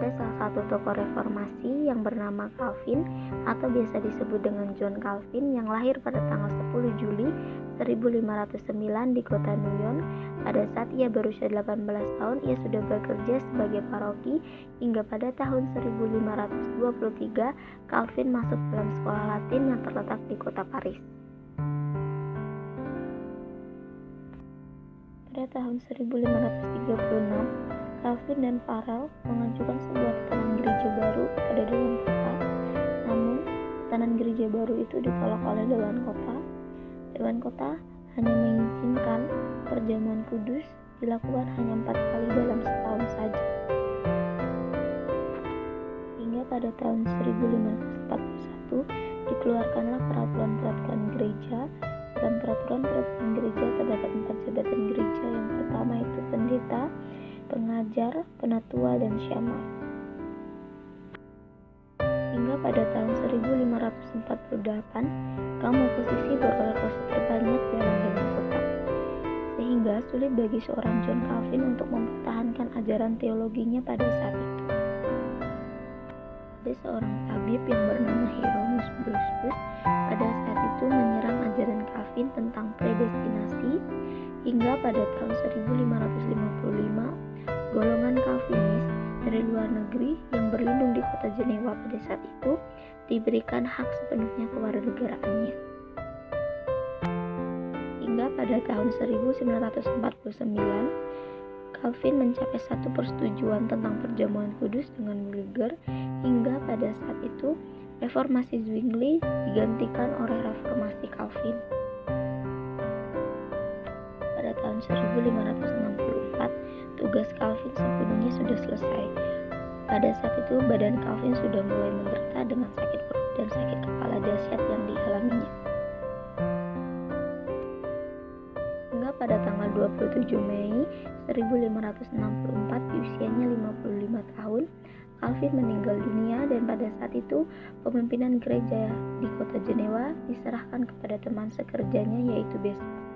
Ada salah satu tokoh reformasi yang bernama Calvin atau biasa disebut dengan John Calvin yang lahir pada tanggal 10 Juli 1509 di kota New York. Pada saat ia berusia 18 tahun, ia sudah bekerja sebagai paroki hingga pada tahun 1523 Calvin masuk dalam sekolah Latin yang terletak di kota Paris. Pada tahun 1536, Calvin dan Farel mengajukan sebuah tatanan gereja baru pada Dewan Kota. Namun, tatanan gereja baru itu ditolak oleh Dewan Kota. Dewan Kota hanya mengizinkan perjamuan kudus dilakukan hanya 4 kali dalam setahun saja. Hingga pada tahun 1541 dikeluarkanlah peraturan-peraturan gereja. Dalam peraturan-peraturan gereja terdapat 4 jabatan gereja. Yang pertama itu pendeta, pengajar, penatua, dan syamar. Hingga pada tahun 1548, kaum oposisi beroleh kursi terbanyak dalam Dewan Kota, sehingga sulit bagi seorang John Calvin untuk mempertahankan ajaran teologinya pada saat itu. Ada seorang tabib yang bernama Hieronymus Busbus pada saat itu menyerang ajaran Calvin tentang predestinasi. Hingga pada tahun 1555, golongan Calvinis dari luar negeri yang berlindung di kota Jenewa pada saat itu diberikan hak sepenuhnya kewarganegaraannya. Hingga pada tahun 1949, Calvin mencapai satu persetujuan tentang perjamuan kudus dengan Bullinger. Hingga pada saat itu reformasi Zwingli digantikan oleh reformasi Calvin. Pada tahun 1564, tugas Calvin sepenuhnya sudah selesai. Pada saat itu badan Calvin sudah mulai menderita dengan sakit perut dan sakit kepala dahsyat yang dialaminya. Hingga pada tanggal 27 Mei 1564 di usianya 55 tahun, Calvin meninggal dunia, dan pada saat itu pemimpinan gereja di kota Jenewa diserahkan kepada teman sekerjanya yaitu Bespa.